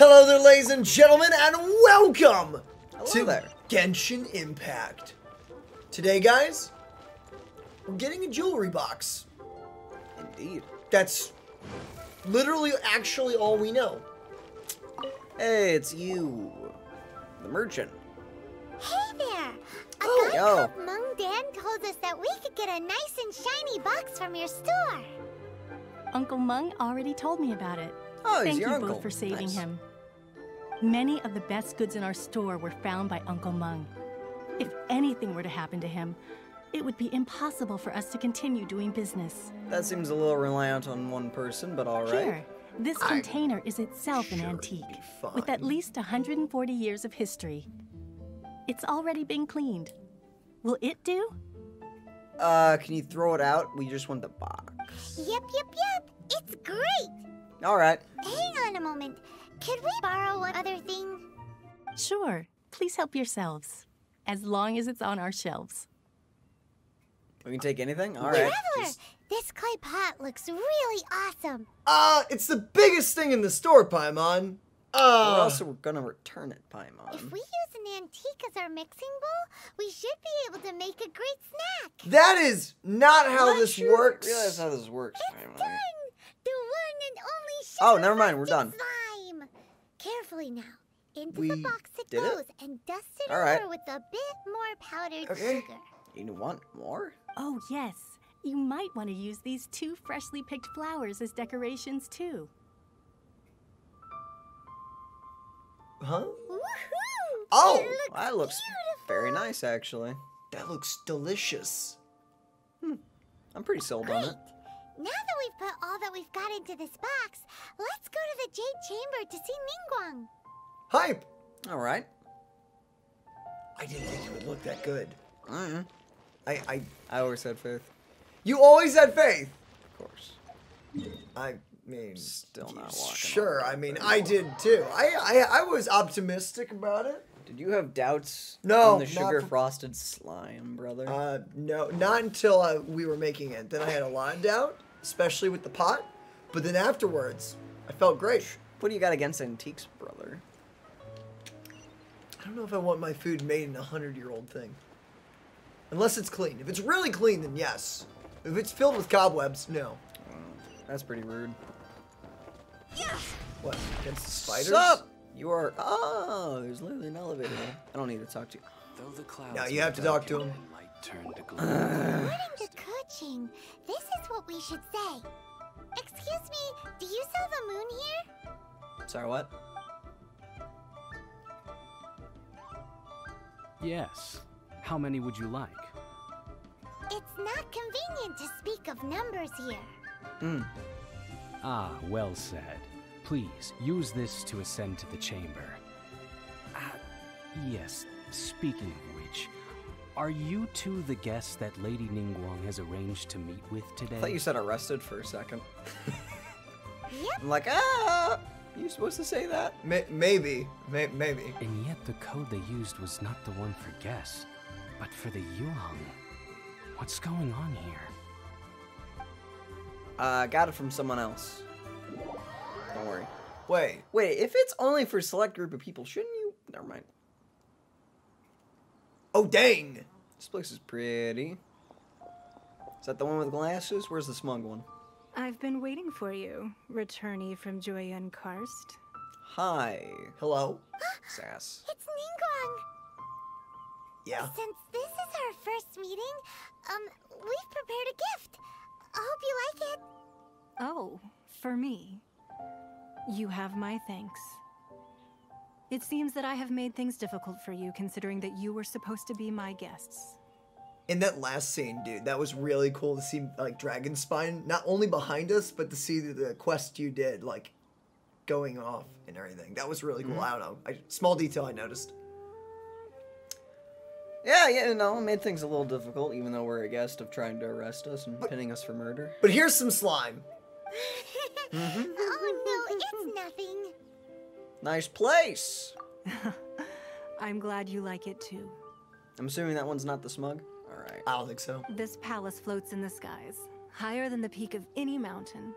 Hello there, ladies and gentlemen, and welcome to there. Genshin Impact. Today, guys, we're getting a jewelry box. Indeed. That's literally actually all we know. Hey, it's you, the merchant. Hey there! A guy yo. called Mung Dan told us that we could get a nice and shiny box from your store. Uncle Mung already told me about it. Oh, he's Thank your you uncle. both for saving Nice. him. Many of the best goods in our store were found by Uncle Mung. If anything were to happen to him, it would be impossible for us to continue doing business. That seems a little reliant on one person, but all right. Here, this container is itself an sure antique, it'd be with at fine. least 140 years of history. It's already been cleaned. Will it do? Can you throw it out? We just want the box. Yep. It's great! All right. Hang on a moment. Could we borrow one other thing? Sure. Please help yourselves. As long as it's on our shelves. We can take anything? All right. Traveler, this clay pot looks really awesome. It's the biggest thing in the store, Paimon. Or else we're gonna return it, Paimon. If we use an antique as our mixing bowl, we should be able to make a great snack. That is not how this Sure works. realize how this works, Paimon. Done! The one and only Oh, sugar never mind, we're frosted done. slime. Carefully now. Into We the box it did it? goes and dust it All over right. with a bit more powdered Okay. sugar. You want more? Oh, yes. You might want to use these 2 freshly picked flowers as decorations, too. Huh? Woohoo! Oh, It looks That looks beautiful. very nice, actually. That looks delicious. I'm pretty sold on it. Now that we've put all that we've got into this box, let's go to the Jade Chamber to see Ningguang. Hype! All right. I didn't think it would look that good. Mm-hmm. I I always had faith. You always had faith. Of course. I mean, Still not walking sure. all the I way mean, very I well. did too. I was optimistic about it. Did you have doubts No, on the not sugar for- frosted slime, brother? No, not until we were making it. Then I had a lot of doubt, especially with the pot. But then afterwards, I felt great. What do you got against antiques, brother? I don't know if I want my food made in a 100-year-old thing. Unless it's clean. If it's really clean, then yes. If it's filled with cobwebs, no. That's pretty rude. What, against the spiders? Sup? You are. Oh, there's literally an elevator there. I don't need to talk to you. Though the clouds Now you have to talk to him. might turn to gloom. According to coaching, this is what we should say. Excuse me, do you sell the moon here? Sorry, what? Yes. How many would you like? It's not convenient to speak of numbers here. Ah, well said. Please, use this to ascend to the chamber. Yes, speaking of which, are you two the guests that Lady Ningguang has arranged to meet with today? I thought you said arrested for a second. Yep. I'm like, you supposed to say that? Maybe. And yet the code they used was not the one for guests, but for the Yuheng. What's going on here? Got it from someone else. Don't worry. Wait. Wait, if it's only for a select group of people, shouldn't you? Never mind. Oh, dang. This place is pretty. Is that the one with glasses? Where's the smug one? I've been waiting for you, returnee from Joyun Karst. Hi, Hello? Sass. It's Ningguang. Yeah. Since this is our first meeting, we've prepared a gift. I hope you like it. Oh, for me. You have my thanks. It seems that I have made things difficult for you, considering that you were supposed to be my guests. In that last scene, dude, that was really cool to see, like, Dragon Spine, not only behind us, but to see the quest you did, like, going off and everything. That was really cool. I don't know. Small detail I noticed. Yeah, no, it made things a little difficult, even though we're a guest of trying to arrest us and pinning us for murder. But here's some slime. Oh no, it's nothing. Nice place! I'm glad you like it too. I'm assuming that one's not the smug? Alright. I don't think so. This palace floats in the skies, higher than the peak of any mountain.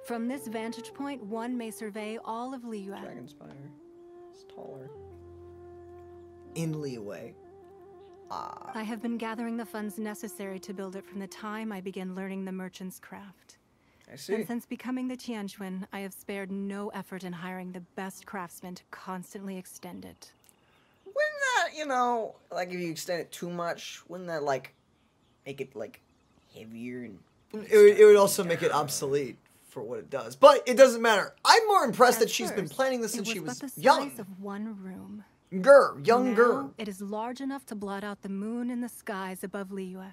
From this vantage point, one may survey all of Liyue. Dragonspire. It's taller. In leeway. I have been gathering the funds necessary to build it from the time I began learning the merchant's craft. I see. And since becoming the Tianquan, I have spared no effort in hiring the best craftsmen to constantly extend it. Wouldn't that, you know, like if you extend it too much, wouldn't that like make it like heavier and It would also make it obsolete for what it does. But it doesn't matter. I'm more impressed that she's been first, planning this since it she was but the young. size of one room. Younger. Now, it is large enough to blot out the moon in the skies above Liyue.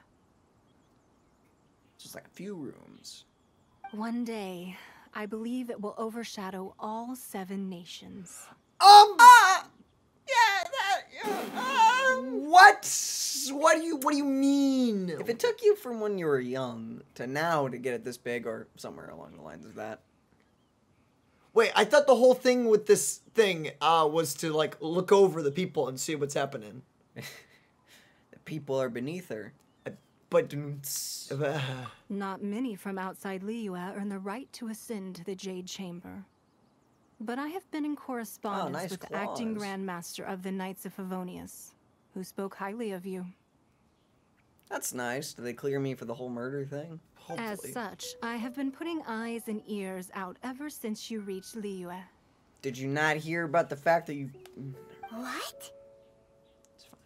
just like a few rooms. One day, I believe it will overshadow all 7 nations. What do you mean? If it took you from when you were young to now to get it this big, or somewhere along the lines of that. Wait, I thought the whole thing with this thing was to like look over the people and see what's happening. The people are beneath her. But Not many from outside Liyue earn the right to ascend to the Jade Chamber. But I have been in correspondence nice with the claws. acting Grand Master of the Knights of Favonius, who spoke highly of you. That's nice. Do they clear me for the whole murder thing? hopefully. As such, I have been putting eyes and ears out ever since you reached Liyue. Did you not hear about the fact that you... What? It's fine.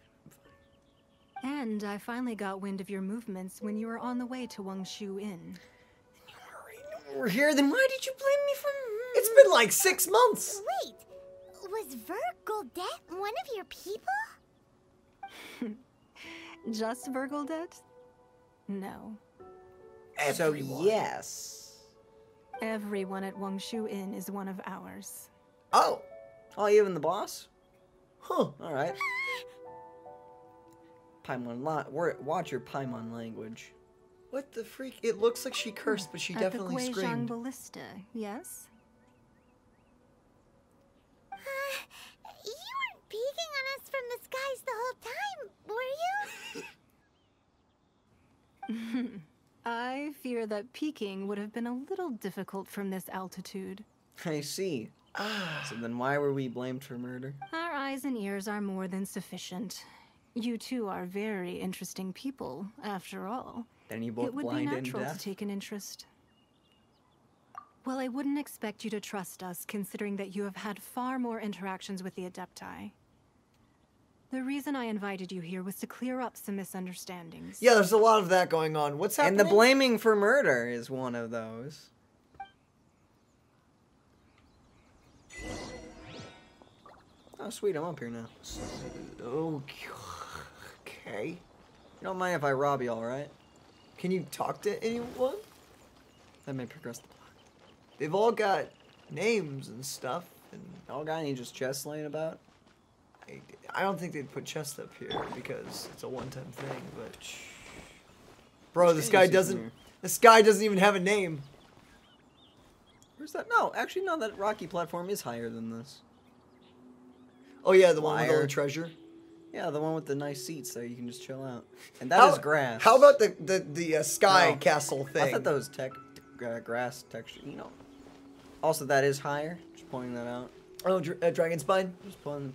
I'm fine. And I finally got wind of your movements when you were on the way to Wangshu Inn. We're here, then why did you blame me for... It's been like 6 months. Wait, was Vergoldet one of your people? Just Vergoldet? No. So, Everyone. yes. Everyone at Wangshu Inn is one of ours. Oh, Oh, even the boss? huh. Alright. Paimon, watch your Paimon language. What the freak? It looks like she cursed, but she At definitely the Guizhang screamed. Ballista, yes? You weren't peeking on us from the skies the whole time, were you? I fear that peeking would have been a little difficult from this altitude. I see. So then why were we blamed for murder? Our eyes and ears are more than sufficient. You two are very interesting people, after all. Then you both It would be blind and natural to deaf? take an interest. Well, I wouldn't expect you to trust us, considering that you have had far more interactions with the Adepti. The reason I invited you here was to clear up some misunderstandings. Yeah, there's a lot of that going on. What's And happening? the blaming for murder is one of those. Oh, sweet, I'm up here now. Okay. You don't mind if I rob you, alright? Can you talk to anyone? That may progress the plot. They've all got names and stuff, and All got any just chests laying about? I don't think they'd put chest up here because it's a one-time thing. But bro, this guy doesn't. This guy doesn't even have a name. Where's that? No, actually, no, that rocky platform is higher than this. Oh yeah, the one with all Liar. the treasure. Yeah, the one with the nice seats there, you can just chill out. And that is grass. How about the sky No. castle thing? I thought that was grass texture, you know. Also, that is higher, just pointing that out. Oh, dragon spine. Just pointing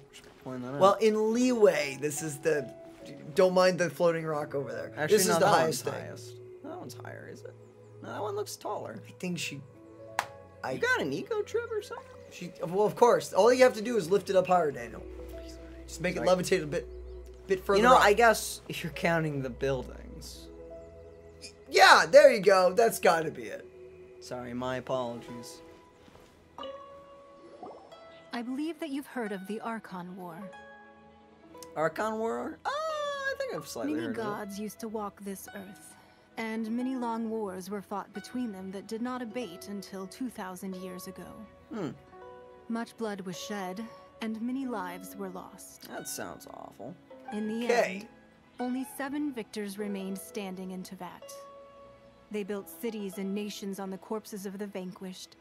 that out. Well, in leeway, this is the. Don't mind the floating rock over there. actually, this no, is the that highest one's thing. highest. That one's higher, is it? No, that one looks taller. I think she. You got an eco trip or something? Well, of course. All you have to do is lift it up higher, Daniel. Just make it Sorry. levitate a bit further. You know, up. I guess if you're counting the buildings. Yeah, there you go. That's got to be it. Sorry, my apologies. I believe that you've heard of the Archon War. Archon War? I think I've slightly Many heard of it. gods used to walk this earth, and many long wars were fought between them that did not abate until 2,000 years ago. Much blood was shed, and many lives were lost. That sounds awful. In the Okay. end, only 7 victors remained standing in Tevat. They built cities and nations on the corpses of the vanquished,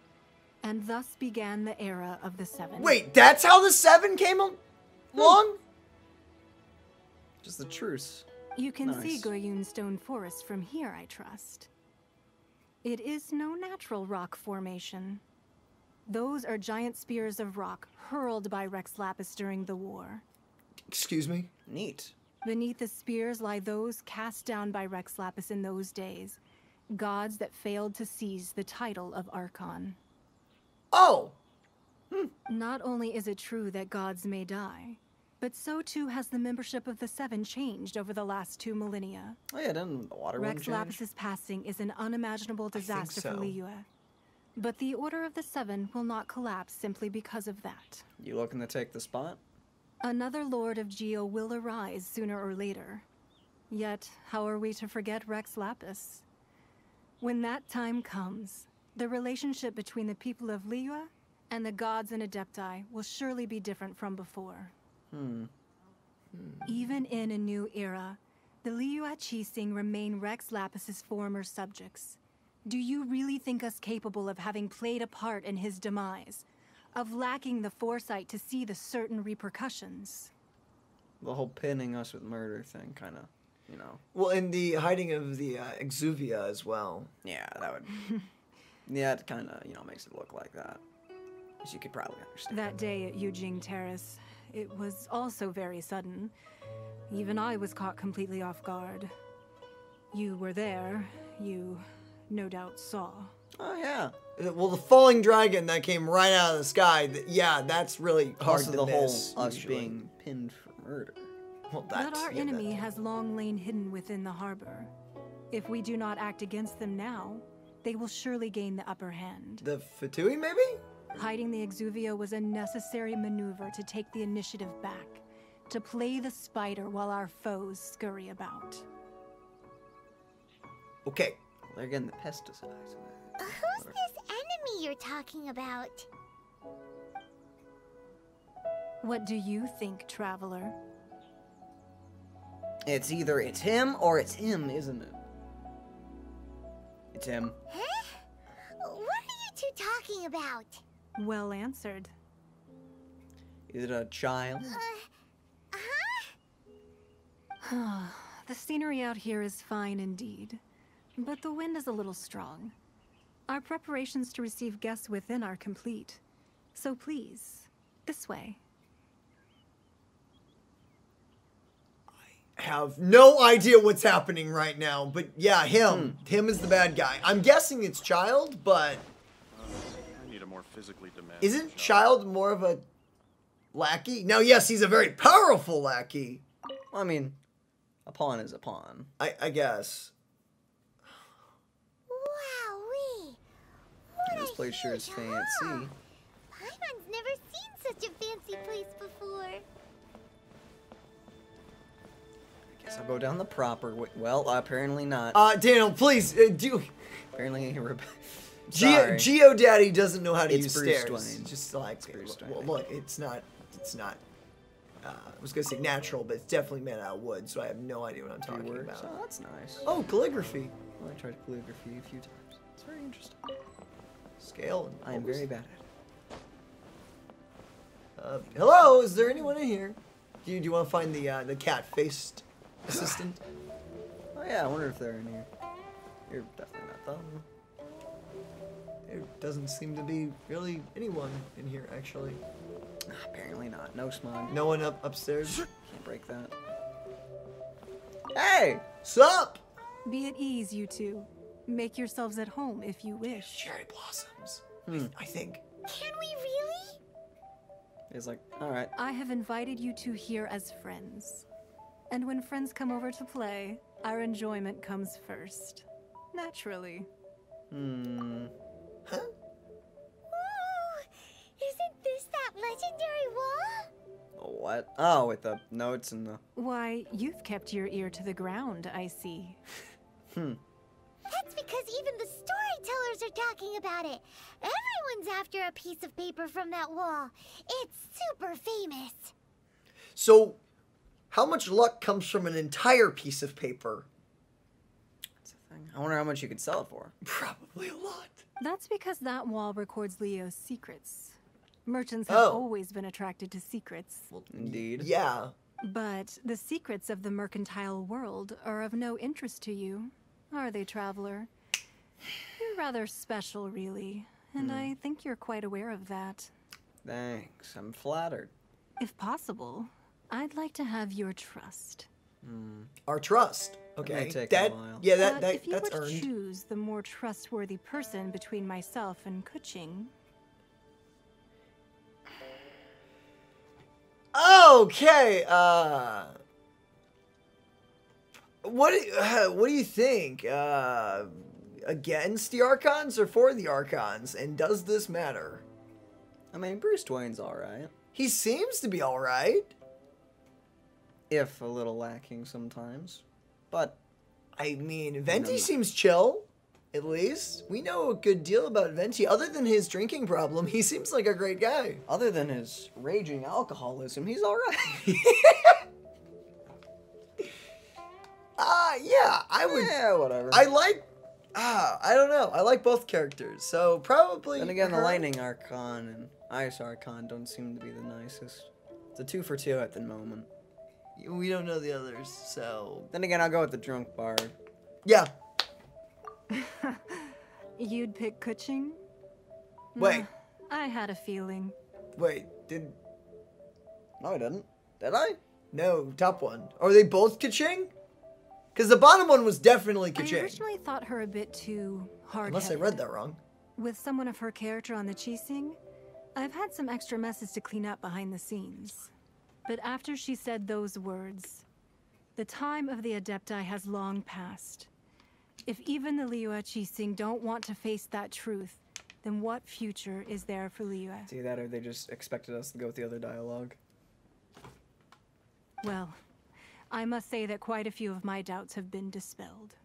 and thus began the era of the 7. Wait, that's how the 7 came along? Just the truce. You can see Nice. Goyun Stone Forest from here, I trust. It is no natural rock formation. Those are giant spears of rock hurled by Rex Lapis during the war. Excuse me? Neat. Beneath the spears lie those cast down by Rex Lapis in those days, gods that failed to seize the title of Archon. Oh! Not only is it true that gods may die, but so too has the membership of the Seven changed over the last 2 millennia. Oh yeah, didn't the water one Rex change? Lapis's passing is an unimaginable disaster so. for Liyue. But the Order of the Seven will not collapse simply because of that. You looking to take the spot? Another Lord of Geo will arise sooner or later. Yet, how are we to forget Rex Lapis? When that time comes, the relationship between the people of Liyue and the gods and Adepti will surely be different from before. Even in a new era, the Liyue Qixing remain Rex Lapis's former subjects. Do you really think us capable of having played a part in his demise? Of lacking the foresight to see the certain repercussions? The whole pinning us with murder thing, kind of, you know. Well, and the hiding of the Exuvia as well. Yeah, that would. Yeah, it kind of, you know, makes it look like that. As you could probably understand. That day at Yujing Terrace, it was also very sudden. Even I was caught completely off guard. You were there. You no doubt saw. Oh, yeah. Well, the falling dragon that came right out of the sky, yeah, that's really hard Also to the miss, whole us usually. being pinned for murder. Well, But our yeah, enemy that- has long lain hidden within the harbor. If we do not act against them now, they will surely gain the upper hand. The Fatui, maybe? Hiding the Exuvia was a necessary maneuver to take the initiative back, to play the spider while our foes scurry about. Okay. They're getting the pesticides. Who's this enemy you're talking about? What do you think, traveler? It's either it's him or it's him, isn't it? It's him. Huh? What are you two talking about? Well answered. Is it a child? The scenery out here is fine indeed, but the wind is a little strong. Our preparations to receive guests within are complete, so please, this way. Have no idea what's happening right now, but yeah, him. Him is the bad guy. I'm guessing it's Child, but I need a more physically demanding isn't job. Child more of a lackey? Now, yes, he's a very powerful lackey. Well, I mean, a pawn is a pawn. I guess. Wowee! What This a place sure is huge fancy. hall. Paimon's never seen such a fancy place before. I guess I'll go down the proper way. Well, apparently not. Daniel, please, do... Apparently, GeoDaddy doesn't know how to It's use Bruce stairs. Wayne. Just like, Bruce well, Wayne. look, it's not, I was gonna say natural, but it's definitely made out of wood, so I have no idea what I'm talking about. Oh, that's nice. Oh, calligraphy. Well, I tried calligraphy a few times. It's very interesting. Scale. And I am what was- very bad at it. Hello, is there anyone in here? Do you want to find the cat-faced assistant? Oh yeah, I wonder if they're in here. You're definitely not them. There doesn't seem to be really anyone in here, actually. Apparently not. No smog. No one upstairs? Can't break that. Hey! Sup? Be at ease, you two. Make yourselves at home if you wish. Cherry blossoms. I think. Can we really? It's like, alright. I have invited you two here as friends. And when friends come over to play, our enjoyment comes first. Naturally. Huh? Ooh, isn't this that legendary wall? What? Oh, with the notes and the... Why, you've kept your ear to the ground, I see. That's because even the storytellers are talking about it. Everyone's after a piece of paper from that wall. It's super famous. So, how much luck comes from an entire piece of paper? That's the thing. I wonder how much you could sell it for. Probably a lot. That's because that wall records Leo's secrets. Merchants have Oh. always been attracted to secrets. Indeed. Yeah. But the secrets of the mercantile world are of no interest to you, are they, traveler? You're rather special, really. And I think you're quite aware of that. Thanks, I'm flattered. If possible, I'd like to have your trust. Our trust. may Okay. take a That while. yeah, But if you that's were to earned. choose the more trustworthy person between myself and Kuching, Okay. What do you think? Against the Archons or for the Archons? And does this matter? I mean, Bruce Twain's alright. He seems to be all right. If a little lacking sometimes. But, I mean, Venti seems chill. At least we know a good deal about Venti. Other than his drinking problem, he seems like a great guy. other than his raging alcoholism, he's alright. Yeah, I would. Yeah, whatever. I like. I don't know. I like both characters, so probably. Then again, the her. Lightning Archon and Ice Archon don't seem to be the nicest. It's a 2 for 2 at the moment. We don't know the others, so Then again, I'll go with the Drunk Bard. yeah. you'd pick Kuching? Wait, I had a feeling. wait. Did No, I didn't. Did I? no top one? Are they both Kaching? Because the bottom one was definitely I Kaching. originally thought her a bit too hard. Unless I read that wrong. With someone of her character on the Qixing, I've had some extra messes to clean up behind the scenes. But after she said those words, the time of the Adepti has long passed. If even the Liyue Qixing don't want to face that truth, then what future is there for Liyue? See that, or they just expected us to go with the other dialogue? Well, I must say that quite a few of my doubts have been dispelled.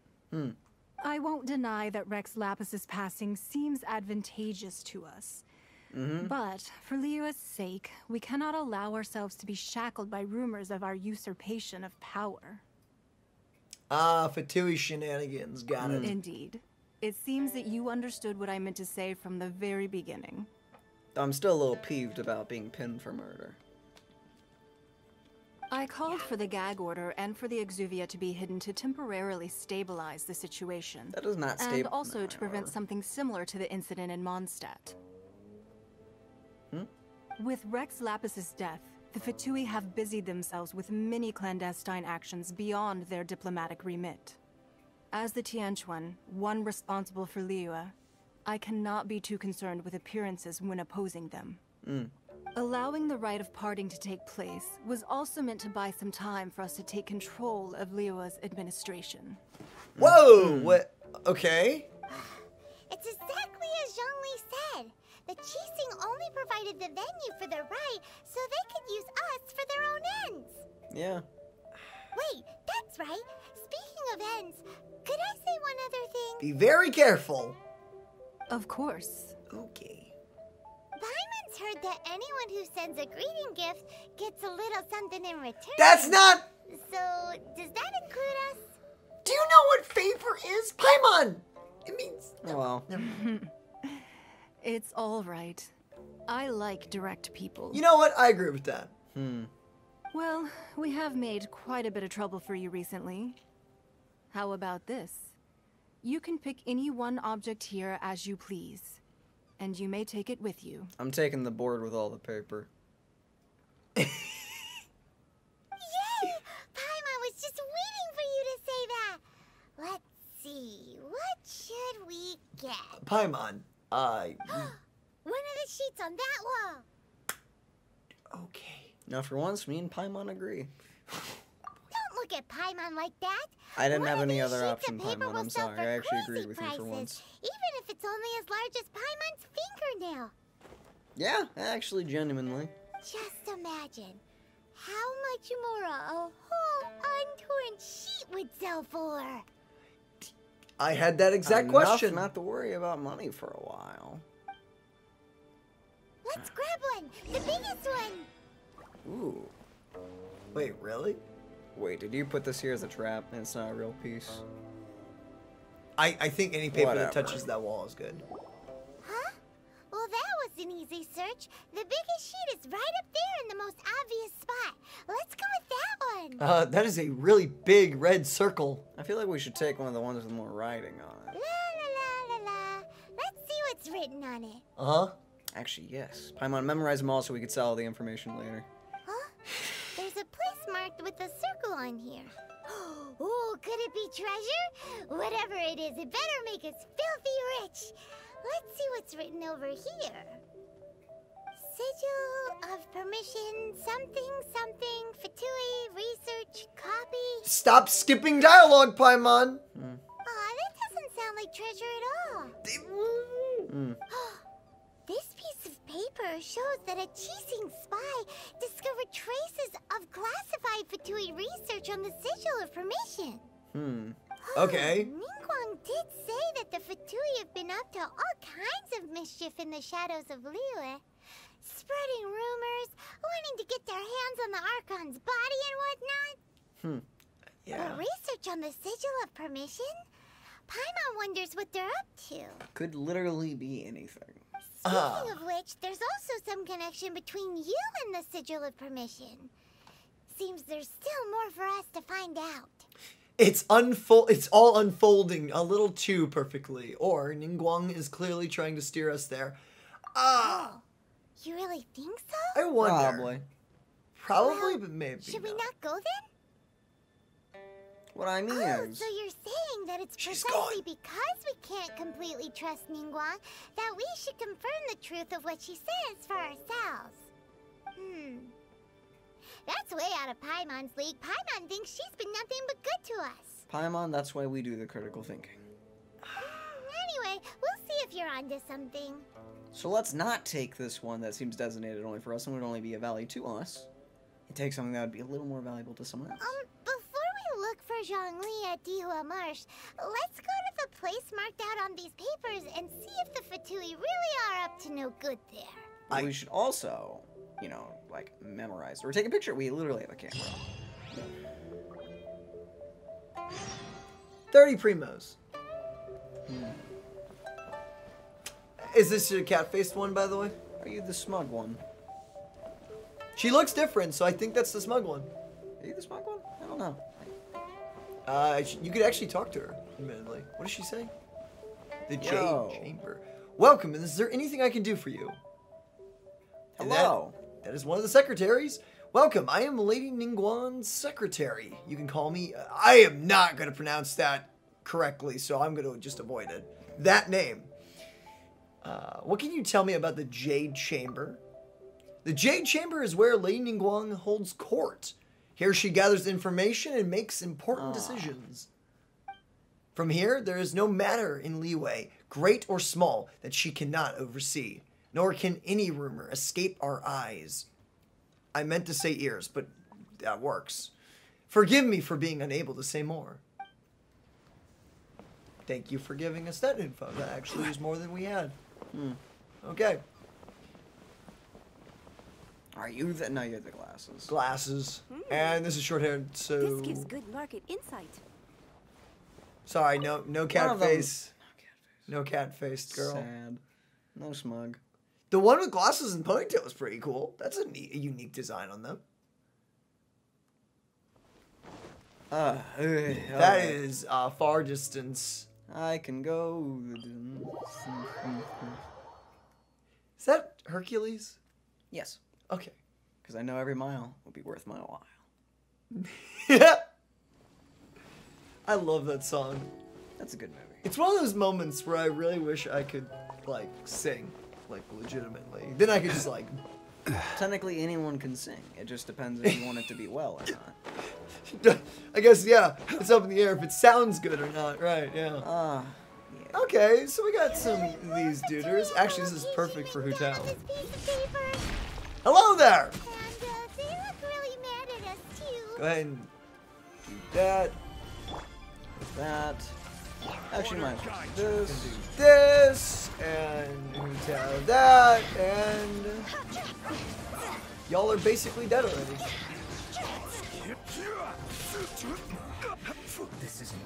I won't deny that Rex Lapis's passing seems advantageous to us. But, for Liyue's sake, we cannot allow ourselves to be shackled by rumors of our usurpation of power. Fatui shenanigans. Got it. Indeed. It seems that you understood what I meant to say from the very beginning. I'm still a little peeved about being pinned for murder. I called for the gag order and for the Exuvia to be hidden to temporarily stabilize the situation. That is not And stable. also to prevent something similar to the incident in Mondstadt. With Rex Lapis's death, the Fatui have busied themselves with many clandestine actions beyond their diplomatic remit. As the Tianquan, one responsible for Liyue, I cannot be too concerned with appearances when opposing them. Allowing the rite of parting to take place was also meant to buy some time for us to take control of Liyue's administration. Whoa. What? Okay. It's exactly as Zhongli said. The Qixing only provided the venue for their rite so they could use us for their own ends. Yeah. Wait, that's right. Speaking of ends, could I say one other thing? Be very careful. Of course. Okay. Paimon's heard that anyone who sends a greeting gift gets a little something in return. That's not. So, does that include us? Do you know what favor is, Paimon? It means. Oh, well. It's all right. I like direct people. You know what? I agree with that. Well, we have made quite a bit of trouble for you recently. How about this? You can pick any one object here as you please, and you may take it with you. I'm taking the board with all the paper. Yay! Paimon was just waiting for you to say that. Let's see. What should we get? Paimon. One of the sheets on that wall. Okay. Now, for once, me and Paimon agree. Don't look at Paimon like that. I didn't One have of any these other sheets of option, paper Paimon. will I'm sell sorry. for I actually crazy agreed with you for prices, once. Even if it's only as large as Paimon's fingernail. Yeah, actually, genuinely. Just imagine how much more a whole untorn sheet would sell for. I had that exact Enough question. not to worry about money for a while. Let's grab one, the biggest one. Ooh. Wait, really? Wait, did you put this here as a trap and it's not a real piece? I think any paper that Whatever. touches that wall is good. Huh? Well, that was an easy search. The biggest sheet is right up there in the most obvious spot. Let's go with that one. That is a really big red circle. I feel like we should take one of the ones with more writing on La it. la la written on it. Uh-huh. Actually, yes. Paimon, memorize them all so we could sell all the information later. Huh? There's a place marked with a circle on here. Oh, could it be treasure? Whatever it is, it better make us filthy rich. Let's see what's written over here. Sigil of permission, something, Fatui, research, copy. Stop skipping dialogue, Paimon. Aw, that doesn't sound like treasure at all. This piece of paper shows that a Chising spy discovered traces of classified Fatui research on the Sigil of Permission. Okay. Ningguang did say that the Fatui have been up to all kinds of mischief in the shadows of Liyue. Spreading rumors, wanting to get their hands on the Archon's body and whatnot. Yeah. But research on the Sigil of Permission? Paimon wonders what they're up to. Could literally be anything. Speaking of which, there's also some connection between you and the Sigil of Permission. Seems there's still more for us to find out. It's all unfolding a little too perfectly. Or Ningguang is clearly trying to steer us there. You really think so? I wonder. Probably. Well, but maybe Should we not. not go then? What I mean Oh, is... so you're saying that it's She's precisely gone. because we can't completely trust Ningguang that we should confirm the truth of what she says for ourselves. That's way out of Paimon's league. Paimon thinks she's been nothing but good to us. Paimon, that's why we do the critical thinking. Anyway, we'll see if you're onto something. So let's not take this one that seems designated only for us and would only be of value to us. And take something that would be a little more valuable to someone else. Before we look for Zhongli at Dihua Marsh, let's go to the place marked out on these papers and see if the Fatui really are up to no good there. But we should also, you know, like, memorize or take a picture. We literally have a camera. 30 primos. Is this your cat-faced one, by the way? Are you the smug one? She looks different, so I think that's the smug one. Are you the smug one? I don't know. You could actually talk to her, admittedly. What does she say? The Yo. Jade Chamber. Welcome, and is there anything I can do for you? And Hello. That is one of the secretaries. Welcome, I am Lady Ningguang's secretary. You can call me... I am not going to pronounce that correctly, so I'm going to just avoid it. That name. What can you tell me about the Jade Chamber? The Jade Chamber is where Lady Ningguang holds court. Here she gathers information and makes important decisions. From here, there is no matter in Liyue, great or small, that she cannot oversee. Nor can any rumor escape our eyes. I meant to say ears, but that works. Forgive me for being unable to say more. Thank you for giving us that info. That actually is more than we had. Okay. Are you the... No, you're the glasses. Glasses. And this is short-haired, so... This gives good market insight. Sorry, no cat One of them- face. No cat-faced girl. Sad. No smug. The one with glasses and ponytail is pretty cool. That's a unique design on them. That is far distance. I can go... Is that Hercules? Yes. Okay. Because I know every mile will be worth my while. Yeah. I love that song. That's a good movie. It's one of those moments where I really wish I could, like, sing, like, legitimately. Then I could just, like... Technically, anyone can sing. It just depends if you want it to be well or not. I guess, yeah, it's up in the air if it sounds good or not, right, yeah. Yeah. Okay, so we got some of these duders. Actually, this is perfect for Hutao. This piece of paper, Hello there! and they look really mad at us too. Go ahead and do that. That. Actually, might do And this. do this, and Hutao that, and... Y'all are basically dead already.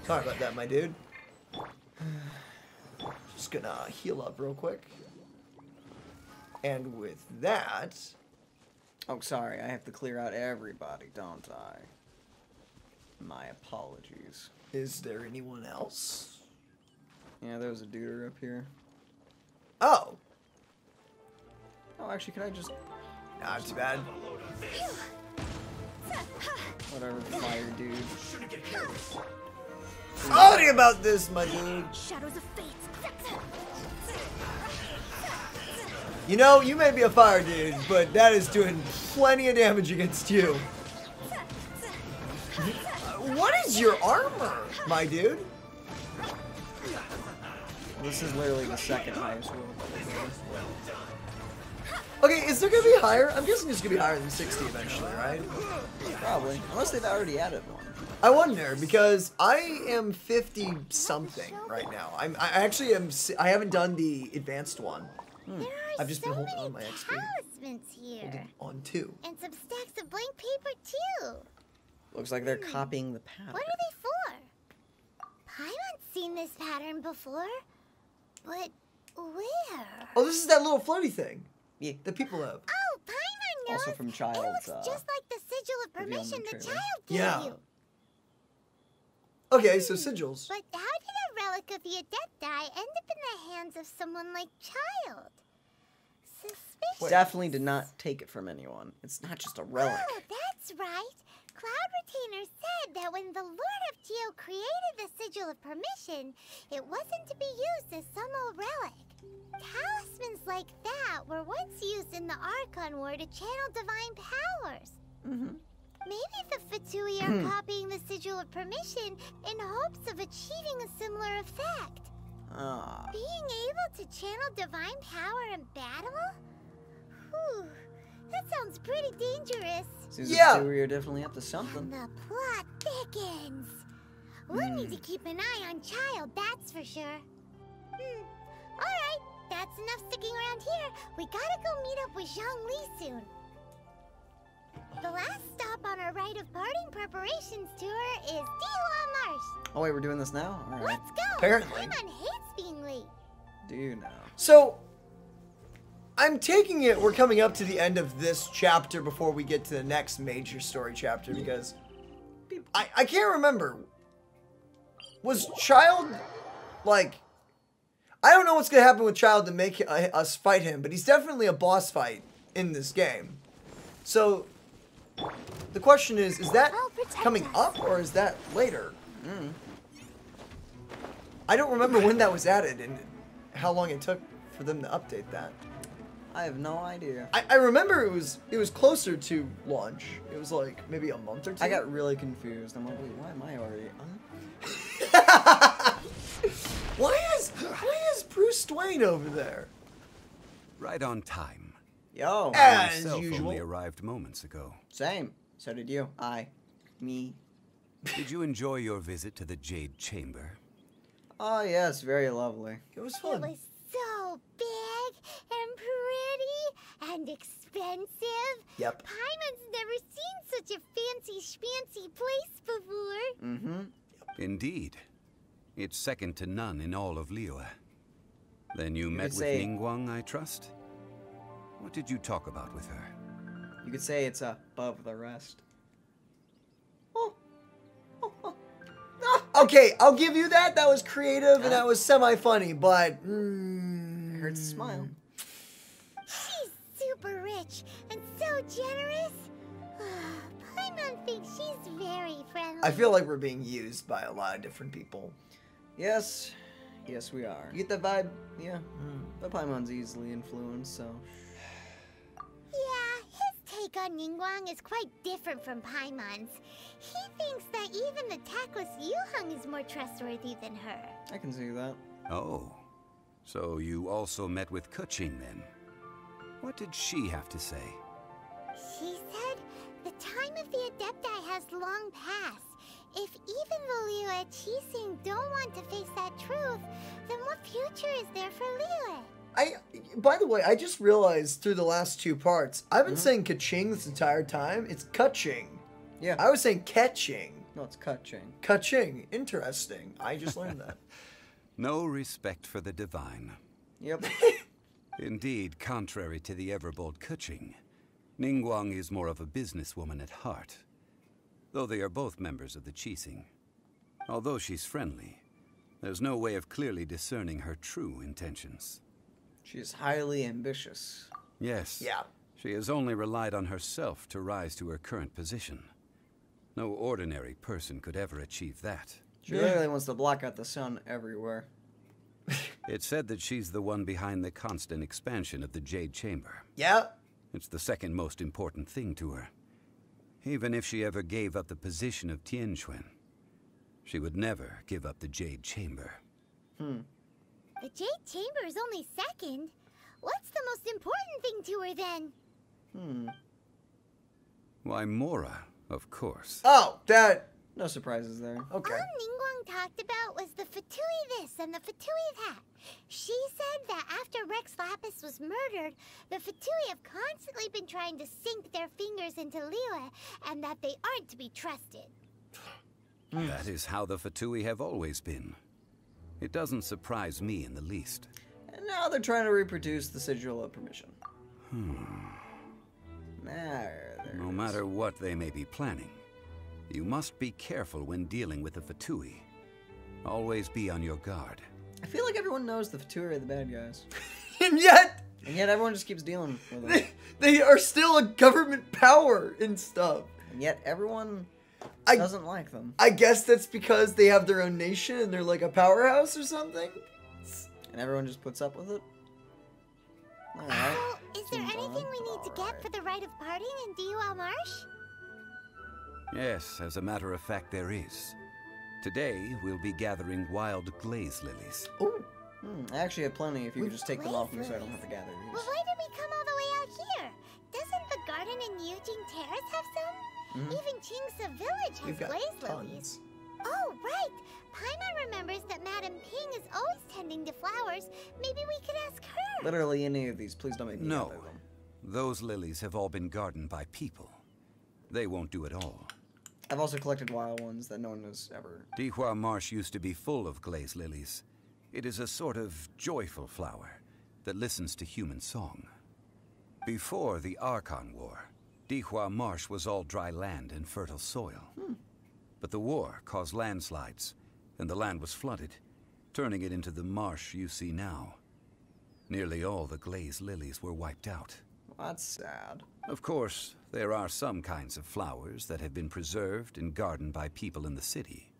Sorry about that, my dude. Just gonna heal up real quick. And with that... Oh, sorry. I have to clear out everybody, don't I? My apologies. Is there anyone else? Yeah, there's a duder up here. Oh. Oh, actually, can I just... Not too bad. Whatever, fire dude. Sorry about this, my dude. Shadows of fate. You know, you may be a fire dude, but that is doing plenty of damage against you. What is your armor, my dude? This is literally the second highest roll. Okay, is there gonna be higher? I'm guessing it's gonna be higher than 60 eventually, right? Probably. Unless they've already added one. I wonder, because I am 50 something right now. I actually am. I haven't done the advanced one. There are I've just so been holding many on my XP. talismans here. Holding on 2. And some stacks of blank paper too. Looks like they're copying the pattern. What are they for? Paimon's seen this pattern before. But where? Oh, this is that little floaty thing Yeah. that people have. Oh, Paimon knows. Also from It Child's, looks just like the sigil of reveal in the permission the trailer. child gave Yeah. you. Okay, so sigils. But how did a relic of the Adepti end up in the hands of someone like Child? Suspicious. Definitely did not take it from anyone. It's not just a relic. Oh, that's right. Cloud Retainer said that when the Lord of Geo created the Sigil of Permission, it wasn't to be used as some old relic. Talismans like that were once used in the Archon War to channel divine powers. Mm-hmm. Maybe the Fatui are copying the Sigil of Permission in hopes of achieving a similar effect. Ah. Being able to channel divine power in battle? Whew, that sounds pretty dangerous. Seems Yeah. like we are definitely up to something. And the plot thickens. We'll need to keep an eye on Child, that's for sure. Alright, that's enough sticking around here. We gotta go meet up with Zhongli soon. The last stop on our rite of parting preparations tour is Dihua Marsh. Oh wait, we're doing this now? Alright. Let's go. Apparently. Paimon hates being late. Do you now? So, I'm taking it we're coming up to the end of this chapter before we get to the next major story chapter because I can't remember. Was Child, like, I don't know what's going to happen with Child to make us fight him, but he's definitely a boss fight in this game. So, the question is that coming up or is that later? I don't remember when that was added and how long it took for them to update that. I have no idea. I remember it was closer to launch. It was like maybe a month or two. I got really confused. I'm like, wait, why am I already? why is Bruce Dwayne over there? Right on time. Yo. As Myself usual. only arrived moments ago. Same. So did you. Me. Did you enjoy your visit to the Jade Chamber? Oh yes, very lovely. It was It fun. was so big and pretty and expensive. Yep. Paimon's never seen such a fancy schmancy place before. Mm-hmm. Indeed. It's second to none in all of Liyue. Then you met could with say- Ningguang, I trust? What did you talk about with her? You could say it's above the rest. Okay, I'll give you that. That was creative and that was semi-funny, but It hurts to smile. She's super rich and so generous. Paimon thinks she's very friendly. I feel like we're being used by a lot of different people. Yes. Yes, we are. You get that vibe? Yeah. But Paimon's easily influenced, so. Yeah, his take on Ningguang is quite different from Paimon's. He thinks that even the tactless Yuheng is more trustworthy than her. I can see that. Oh. So you also met with Keqing then? What did she have to say? She said the time of the Adepti has long passed. If even the Liyue Qixing don't want to face that truth, then what future is there for Liyue? By the way, I just realized through the last two parts, I've been saying Keqing this entire time. It's Keqing. Yeah. I was saying Ketching. No, it's Keqing. Keqing. Interesting. I just learned that. No respect for the divine. Yep. Indeed, contrary to the ever-bold Keqing, Ningguang is more of a businesswoman at heart. Though they are both members of the Qixing. Although she's friendly, there's no way of clearly discerning her true intentions. She is highly ambitious. Yes. Yeah. She has only relied on herself to rise to her current position. No ordinary person could ever achieve that. She literally wants to block out the sun everywhere. It's said that she's the one behind the constant expansion of the Jade Chamber. Yeah. It's the second most important thing to her. Even if she ever gave up the position of Tianquan, she would never give up the Jade Chamber. The Jade Chamber is only second. What's the most important thing to her then? Why, Mora, of course. Oh, that. No surprises there. Okay. All Ningguang talked about was the Fatui this and the Fatui that. She said that after Rex Lapis was murdered, the Fatui have constantly been trying to sink their fingers into Liyue, and that they aren't to be trusted. That is how the Fatui have always been. It doesn't surprise me in the least. And now they're trying to reproduce the sigil of permission. No matter what they may be planning, you must be careful when dealing with the Fatui. Always be on your guard. I feel like everyone knows the Fatui are the bad guys. And yet, everyone just keeps dealing with them. they are still a government power and stuff. And yet everyone doesn't like them. I guess that's because they have their own nation and they're like a powerhouse or something. And everyone just puts up with it? Alright. Well, is there anything we need to get for the rite of parting in Diwa Marsh? Yes, as a matter of fact, there is. Today, we'll be gathering wild glaze lilies. Ooh. I actually have plenty if you could just take them off me so I don't have to gather these. Well, why did we come all the way out here? Doesn't the garden in Yujing Terrace have some? Even Qingsa Village has We've got glaze tons. lilies. Oh, right. Paimon remembers that Madame Ping is always tending to flowers. Maybe we could ask her. Literally any of these. Please don't make me No. gather them. Those lilies have all been gardened by people. They won't do it all. I've also collected wild ones that no one has ever... Dihua Marsh used to be full of glaze lilies. It is a sort of joyful flower that listens to human song. Before the Archon War, Dihua Marsh was all dry land and fertile soil. But the war caused landslides, and the land was flooded, turning it into the marsh you see now. Nearly all the glaze lilies were wiped out. That's sad. Of course, there are some kinds of flowers that have been preserved and gardened by people in the city.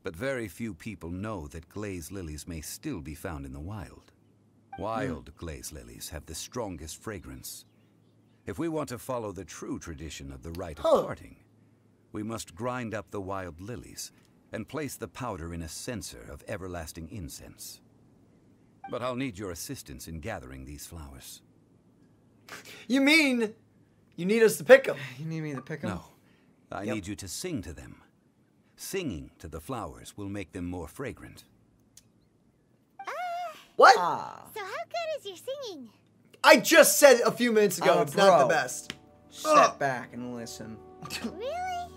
But very few people know that glaze lilies may still be found in the wild. Wild glaze lilies have the strongest fragrance. If we want to follow the true tradition of the rite of parting, we must grind up the wild lilies and place the powder in a censer of everlasting incense. But I'll need your assistance in gathering these flowers. You mean you need us to pick them? You need me to pick them? No, I need you to sing to them. Singing to the flowers will make them more fragrant. What? So how good is your singing? I just said a few minutes ago it's not the bro. best. Step back and listen. Really?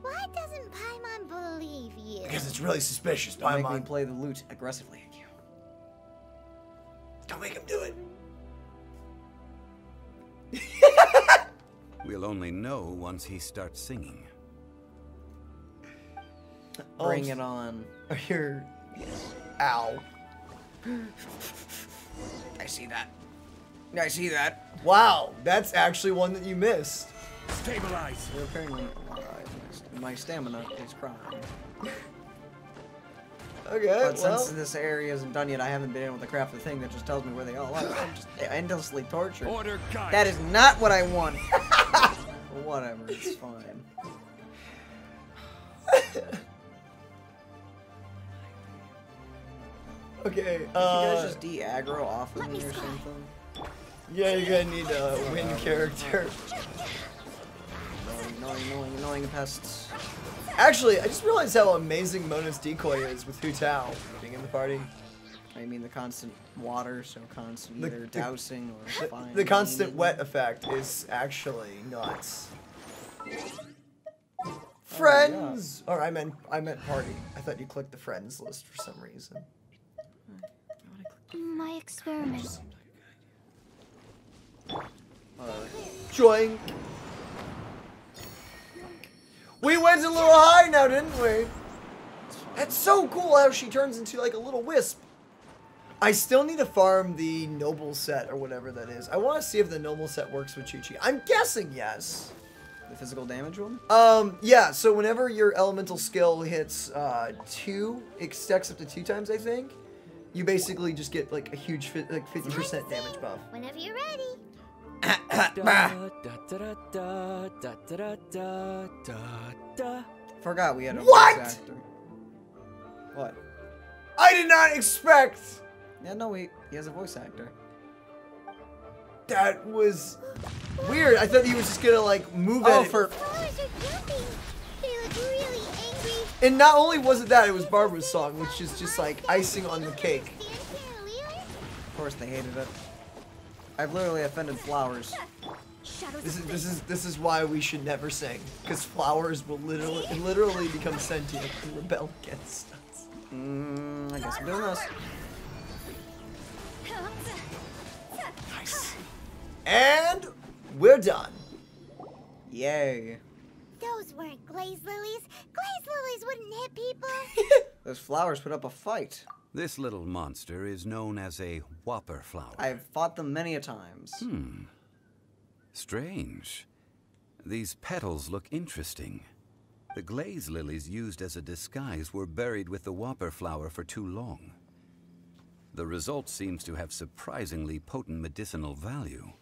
Why doesn't Paimon believe you? Because it's really suspicious, Don't make me Paimon. play the lute aggressively at you. Don't make him do it. We'll only know once he starts singing. Bring it on. Here. Ow. I see that. I see that. Wow, that's actually one that you missed. Stabilize. Well, apparently, my stamina is crying. Okay, But well. since this area isn't done yet, I haven't been able to craft the thing that just tells me where they all are. I'm just endlessly tortured. Order guide. That is not what I want. But whatever, it's fine. Okay, Did you guys just de-aggro off of Let me me or try. something? yeah, you're gonna need a win character. Annoying pests. Actually, I just realized how amazing Mona's decoy is with Hu Tao being in the party. I mean the constant water, so constant The- either dousing or fine. The constant wet effect is actually nuts. Friends! Or I meant party. I thought you clicked the friends list for some reason. My experiment. Joink! We went a little high now, didn't we? That's so cool how she turns into like a little wisp. I still need to farm the noble set or whatever that is. I want to see if the noble set works with Chi-Chi. I'm guessing yes. The physical damage one? Yeah, so whenever your elemental skill hits 2, it stacks up to 2 times, I think. You basically just get like a huge 50% damage buff. Whenever you're ready. Forgot we had a What? voice actor. What? I did not expect. Yeah, no, he has a voice actor. That was weird. I thought he was just gonna like move Oh, at it. for Flowers are jumping. They look really angry. And not only was it that, it was Barbara's song, which is just like icing on the cake. of course they hated it. I've literally offended flowers. This is why we should never sing, because flowers will literally become sentient and rebel against us. I guess I'm doing this. Nice. And we're done. Yay. Those weren't glaze lilies. Glaze lilies wouldn't hit people. Those flowers put up a fight. This little monster is known as a whopper flower. I've fought them many a times. Strange. These petals look interesting. The glaze lilies used as a disguise were buried with the whopper flower for too long. The result seems to have surprisingly potent medicinal value.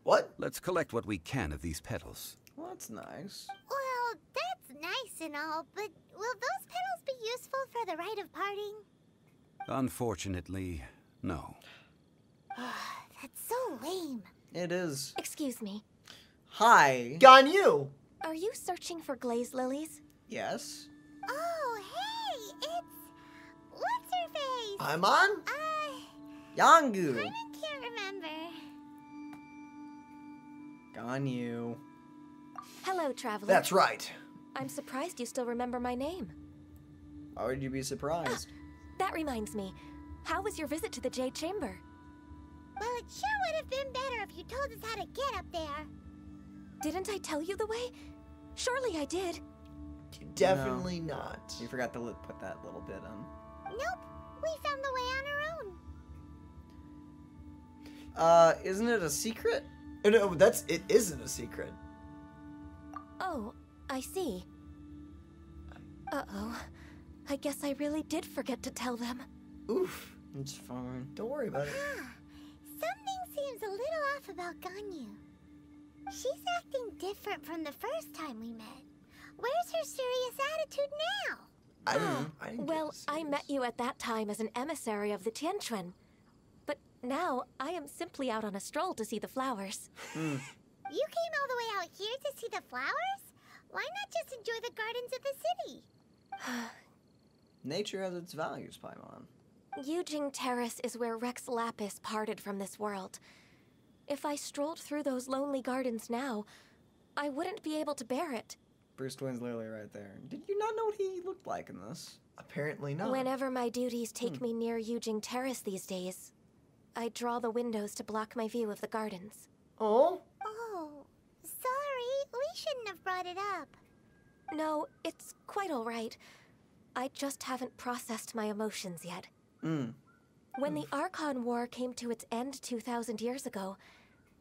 What? Let's collect what we can of these petals. Well, that's nice. Well, that's nice and all, but will those petals be useful for the rite of parting? Unfortunately, no. That's so lame. It is. Excuse me. Hi. Ganyu. Are you searching for glaze lilies? Yes. Oh, hey, it's... What's her face? I'm on. Yangu. I can't remember. Ganyu. Hello, traveler. That's right. I'm surprised you still remember my name. Why would you be surprised? That reminds me. How was your visit to the Jade Chamber? Well, it sure would have been better if you told us how to get up there. Didn't I tell you the way? Surely I did. Definitely not. You forgot to put that little bit on. Nope, we found the way on our own. Isn't it a secret? No, it isn't a secret. Oh, I see. Uh-oh. I guess I really did forget to tell them. Oof. It's fine. Don't worry about it. Something seems a little off about Ganyu. She's acting different from the first time we met. Where's her serious attitude now? I didn't Well, get I met you at that time as an emissary of the Tianquan. But now I am simply out on a stroll to see the flowers. You came all the way out here to see the flowers? Why not just enjoy the gardens of the city? Nature has its values, Paimon. Yujing Terrace is where Rex Lapis parted from this world. If I strolled through those lonely gardens now, I wouldn't be able to bear it. Bruce Twain's literally right there. Did you not know what he looked like in this? Apparently not. Whenever my duties take me near Yujing Terrace these days, I draw the windows to block my view of the gardens. Oh? Oh, sorry. We shouldn't have brought it up. No, it's quite all right. I just haven't processed my emotions yet. When the Archon War came to its end 2,000 years ago,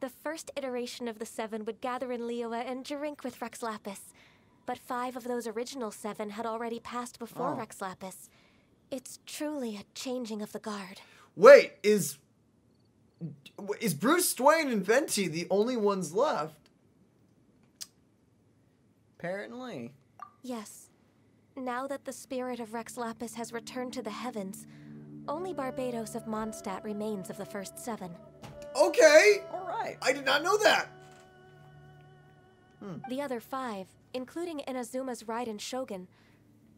the first iteration of the Seven would gather in Liyue and drink with Rex Lapis. But 5 of those original 7 had already passed before Rex Lapis. It's truly a changing of the guard. Wait, is Bruce Twain and Venti the only ones left? Apparently. Yes. Now that the spirit of Rex Lapis has returned to the heavens, only Barbados of Mondstadt remains of the first 7. Okay. All right. I did not know that. The other 5, including Inazuma's Raiden Shogun,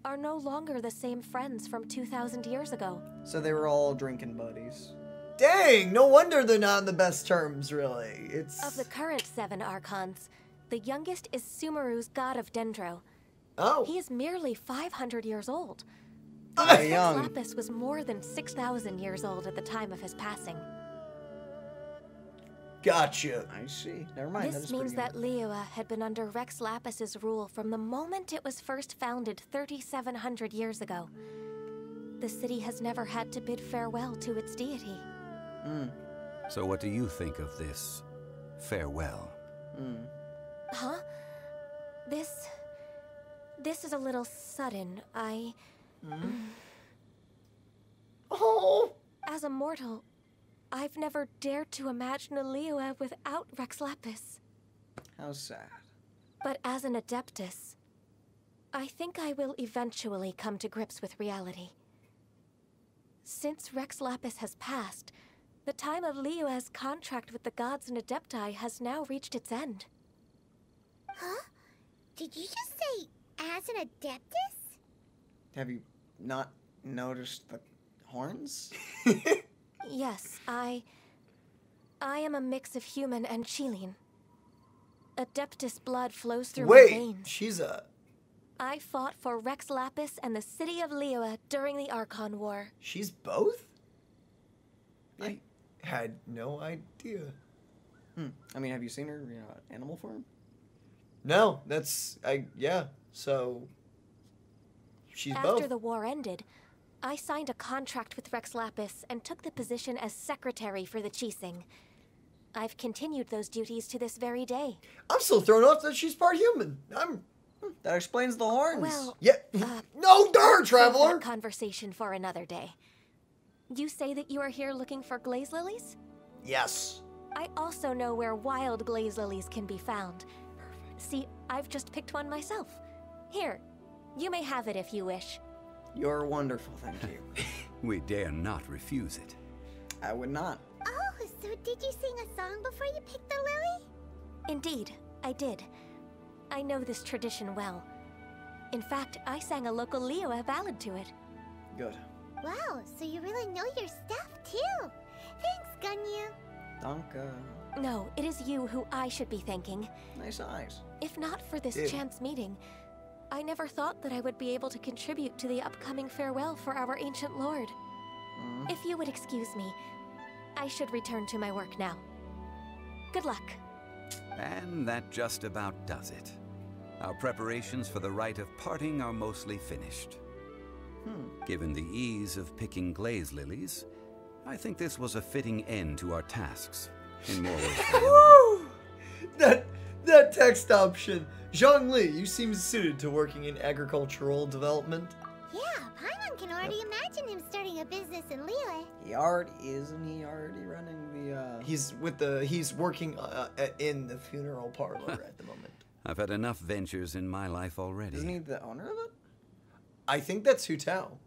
are no longer the same friends from 2,000 years ago. So they were all drinking buddies. Dang, no wonder they're not on the best terms, really. Of the current 7 Archons, the youngest is Sumeru's god of Dendro. Oh. He is merely 500 years old. Very young. Lapis was more than 6,000 years old at the time of his passing. Gotcha. I see. Never mind. This means that Liyue had been under Rex Lapis's rule from the moment it was first founded 3,700 years ago. the city has never had to bid farewell to its deity. So what do you think of this farewell? Huh? This is a little sudden. Oh! As a mortal, I've never dared to imagine a Liyue without Rex Lapis. How sad. But as an Adeptus, I think I will eventually come to grips with reality. Since Rex Lapis has passed, the time of Liyue's contract with the gods and Adepti has now reached its end. Huh? Did you just say, as an Adeptus? Have you not noticed the horns? Yes, I am a mix of human and Chilean. Adeptus blood flows through my veins. She's a... I fought for Rex Lapis and the city of Liyue during the Archon War. She's both? Yeah. I had no idea. I mean, have you seen her, animal form? No, yeah, so... She's both. After the war ended, I signed a contract with Rex Lapis and took the position as secretary for the Qixing. I've continued those duties to this very day. I'm still thrown off that she's part human. That explains the horns. Well, yeah. No, darn, traveler! That conversation for another day. You say that you are here looking for glaze lilies? Yes. I also know where wild glaze lilies can be found. Perfect. See, I've just picked one myself. Here, you may have it if you wish. You're wonderful, thank you. We dare not refuse it. I would not. Oh, so did you sing a song before you picked the lily? Indeed, I did. I know this tradition well. In fact, I sang a local Liyue ballad to it. Good. Wow, so you really know your stuff, too. Thanks, Gunyu. Danke. No, it is you who I should be thanking. Nice eyes. If not for this chance meeting, I never thought that I would be able to contribute to the upcoming farewell for our ancient lord. If you would excuse me, I should return to my work now. Good luck. And that just about does it. Our preparations for the rite of parting are mostly finished. Given the ease of picking glaze lilies, I think this was a fitting end to our tasks. In more ways than one. That text option. Zhongli, you seem suited to working in agricultural development. Yeah, Paimon can already imagine him starting a business in Liyue. Isn't he already running the, He's working in the funeral parlor at the moment. I've had enough ventures in my life already. Isn't he the owner of it? I think that's Hu Tao.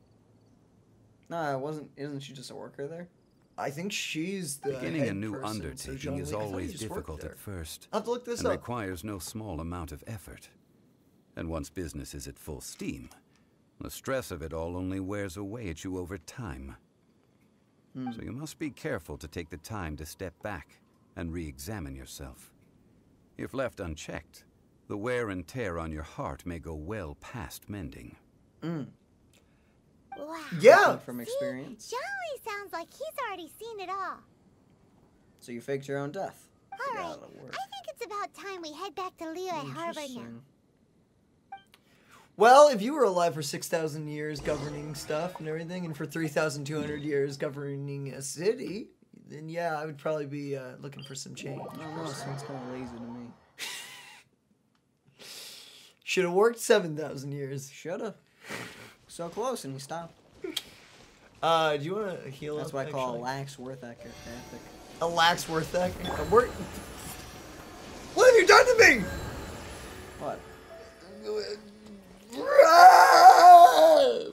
No, isn't she just a worker there? I think she's the Beginning head a new person, undertaking so is Zhongli, I thought always you just worked difficult there. at first. I'll have to look this and up. requires no small amount of effort. And once business is at full steam, the stress of it all only wears away at you over time. So you must be careful to take the time to step back and re-examine yourself. If left unchecked, the wear and tear on your heart may go well past mending. Wow. Yeah. From experience. Zhongli sounds like he's already seen it all. So you faked your own death. All right, That'll work. I think it's about time we head back to Liyue Harbor now. Interesting. Well, if you were alive for 6,000 years governing stuff and everything, and for 3,200 years governing a city, then yeah, I would probably be looking for some change. I don't know, sounds kind of lazy to me. Should have worked 7,000 years. Shoulda. So close, and he stopped. Do you want to heal That's up? what I call a actually? lax worth ethic. A lax worth that. What have you done to me? What?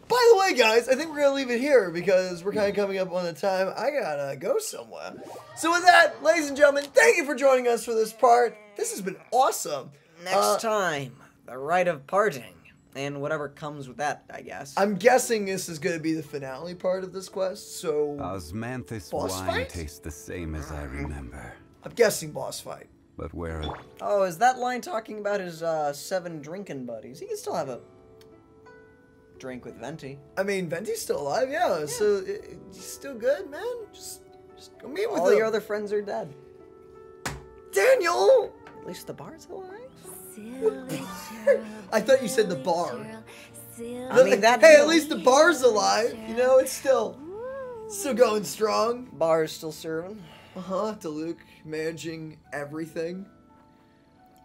By the way, guys, I think we're gonna leave it here because we're kind of coming up on the time. I gotta go somewhere. So with that, ladies and gentlemen, thank you for joining us for this part. This has been awesome. Next time, the rite of parting. And whatever comes with that, I guess. I'm guessing this is going to be the finale part of this quest, so... Osmanthus boss wine fight? tastes the same as I remember. I'm guessing boss fight. But where... Oh, is that line talking about his 7 drinking buddies? He can still have a drink with Venti. I mean, Venti's still alive, yeah. So he's still good, man. Just go meet with All him. your other friends are dead. Daniel! At least the bard's alive? Silly girl, I thought you said the silly bar. girl, I mean, that hey, at least the bar's alive. You know, it's still going strong. Bar is still serving. Diluc managing everything.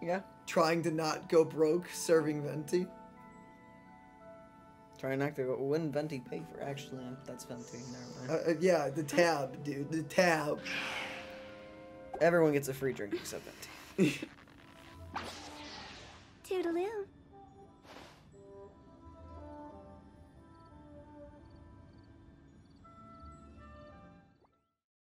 Yeah. Trying to not go broke, serving Venti. Trying not to go. Wouldn't Venti pay for? Actually, that's Venti. Never mind. Yeah, the tab, dude. The tab. Everyone gets a free drink except Venti. Toodaloo.